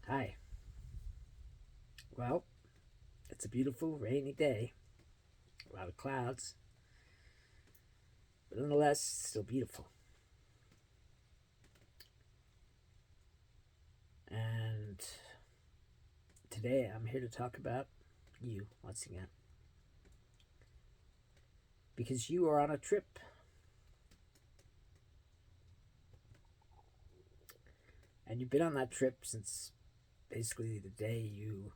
Hi. Well, it's a beautiful rainy day. A lot of clouds, but nonetheless, still beautiful. And today I'm here to talk about you once again. Because you are on a trip. And you've been on that trip since basically the day you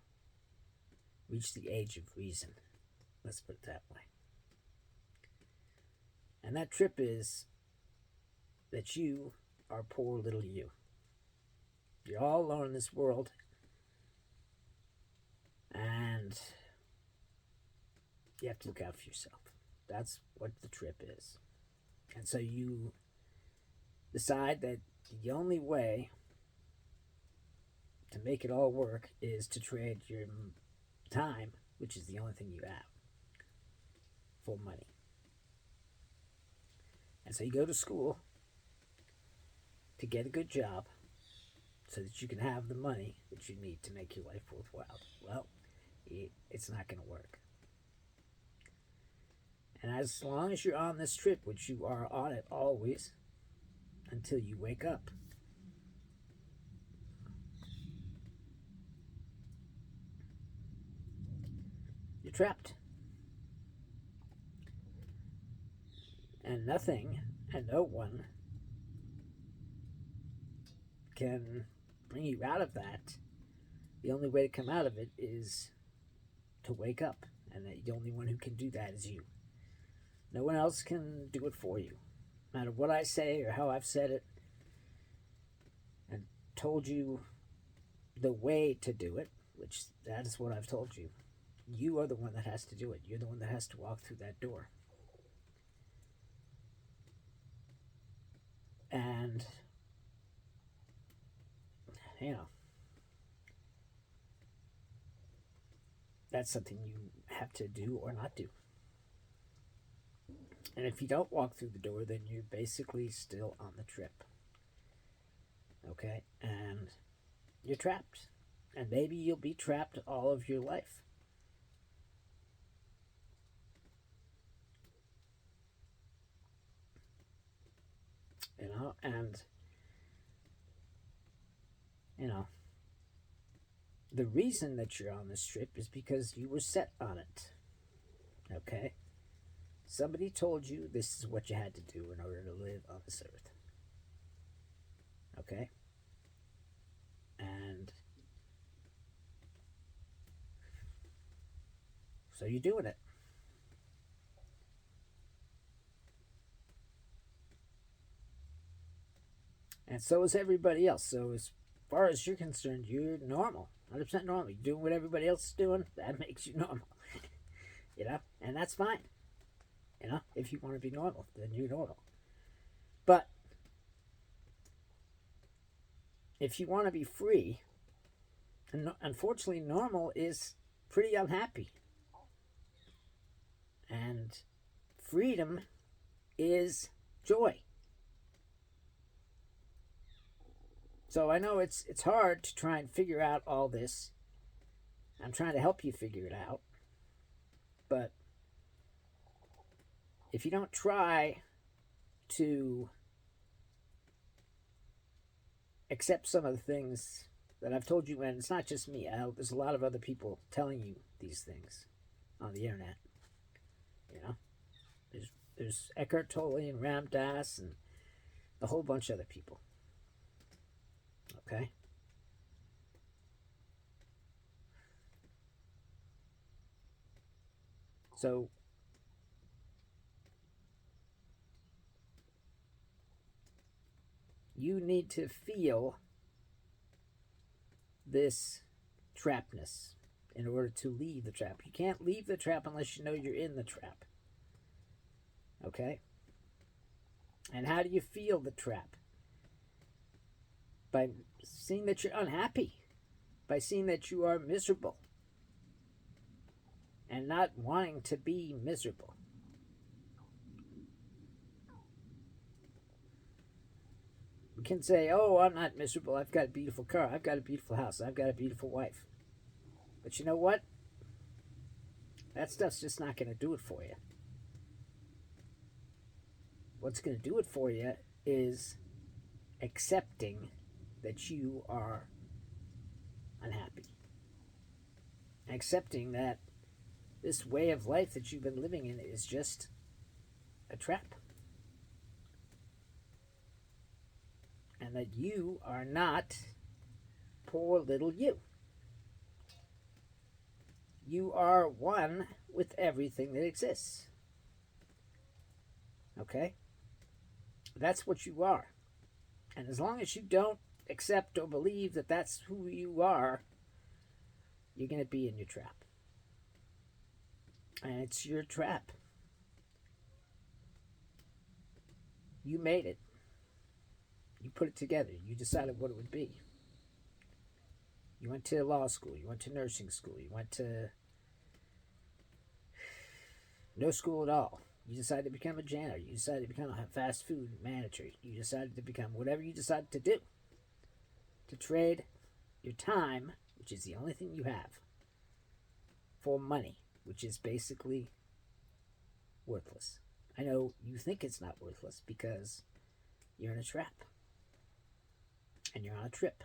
reached the age of reason. Let's put it that way. And that trip is that you are poor little you. You're all alone in this world, and you have to look out for yourself. That's what the trip is. And so you decide that the only way to make it all work is to trade your time, which is the only thing you have, for money. And so you go to school to get a good job so that you can have the money that you need to make your life worthwhile. Well, it's not going to work. And as long as you're on this trip, which you are on it always, until you wake up, you're trapped. And nothing and no one can bring you out of that. The only way to come out of it is to wake up. And the only one who can do that is you. No one else can do it for you. No matter what I say or how I've said it and told you the way to do it, which that is what I've told you, you are the one that has to do it. You're the one that has to walk through that door. And, you know, that's something you have to do or not do. And if you don't walk through the door, then you're basically still on the trip. Okay? And you're trapped. And maybe you'll be trapped all of your life. And, the reason that you're on this trip is because you were set on it. Okay? Somebody told you this is what you had to do in order to live on this earth. Okay? And so you're doing it. And so is everybody else. So as far as you're concerned, you're normal. 100% normal. You're doing what everybody else is doing. That makes you normal. And that's fine. If you want to be normal, then you're normal. But if you want to be free, and unfortunately, normal is pretty unhappy. And freedom is joy. So I know it's hard to try and figure out all this. I'm trying to help you figure it out. But if you don't try to accept some of the things that I've told you, and it's not just me, there's a lot of other people telling you these things on the internet. There's Eckhart Tolle and Ram Dass and a whole bunch of other people. Okay? So you need to feel this trapness in order to leave the trap. You can't leave the trap unless you know you're in the trap. Okay? And how do you feel the trap? By seeing that you're unhappy, by seeing that you are miserable, and not wanting to be miserable. can say, oh, I'm not miserable. I've got a beautiful car. I've got a beautiful house. I've got a beautiful wife. But you know what? That stuff's just not going to do it for you. What's going to do it for you is accepting that you are unhappy. Accepting that this way of life that you've been living in is just a trap. And that you are not poor little you. You are one with everything that exists. Okay? That's what you are. And as long as you don't accept or believe that that's who you are, you're going to be in your trap. And it's your trap. You made it. You put it together. You decided what it would be. You went to law school. You went to nursing school. You went to no school at all. You decided to become a janitor. You decided to become a fast food manager. You decided to become whatever you decided to do. To trade your time, which is the only thing you have, for money, which is basically worthless. I know you think it's not worthless because you're in a trap. And you're on a trip.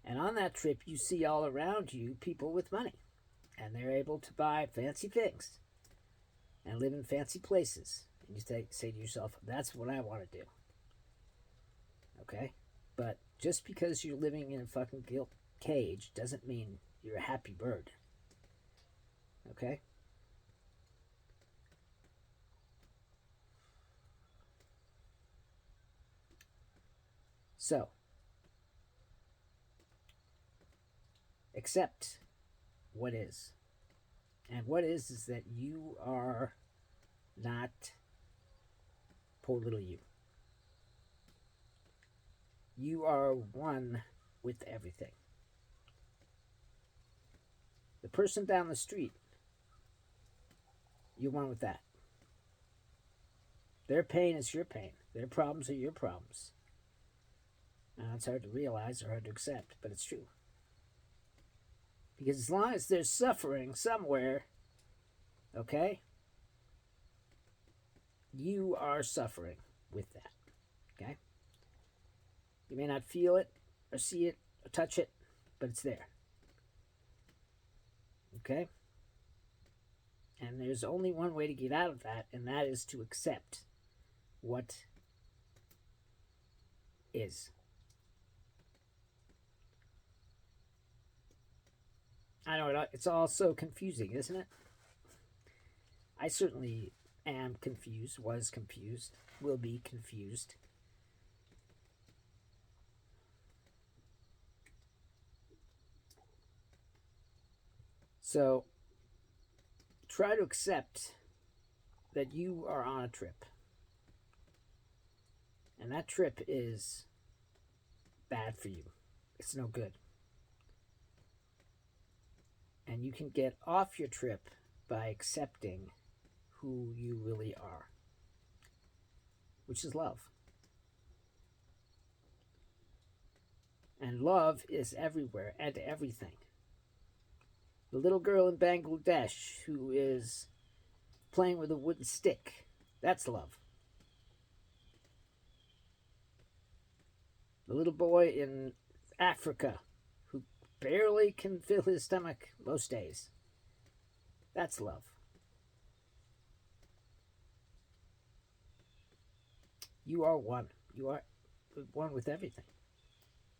And on that trip, you see all around you people with money. And they're able to buy fancy things and live in fancy places. And you say to yourself, that's what I want to do. Okay? But just because you're living in a fucking gilt cage doesn't mean you're a happy bird. Okay? So, accept what is. And what is that you are not poor little you. You are one with everything. The person down the street, you're one with that. Their pain is your pain. Their problems are your problems. Now, it's hard to realize or hard to accept, but it's true. Because as long as there's suffering somewhere, okay, you are suffering with that, okay? You may not feel it or see it or touch it, but it's there, okay? And there's only one way to get out of that, and that is to accept what is. I know it's all so confusing, isn't it? I certainly am confused, was confused, will be confused. So, try to accept that you are on a trip. And that trip is bad for you. It's no good. And you can get off your trip by accepting who you really are, which is love. And love is everywhere and everything. The little girl in Bangladesh who is playing with a wooden stick, that's love. The little boy in Africa who barely can fill his stomach most days, that's love. You are one. You are one with everything.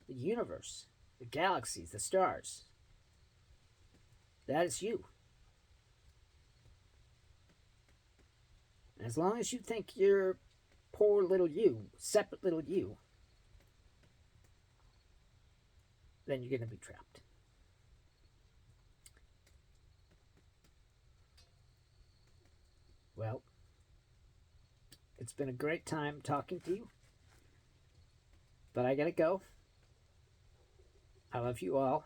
The universe, the galaxies, the stars. That is you. And as long as you think you're poor little you, separate little you, then you're going to be trapped. Well, it's been a great time talking to you, but I got to go. I love you all.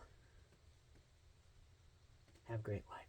Have a great life.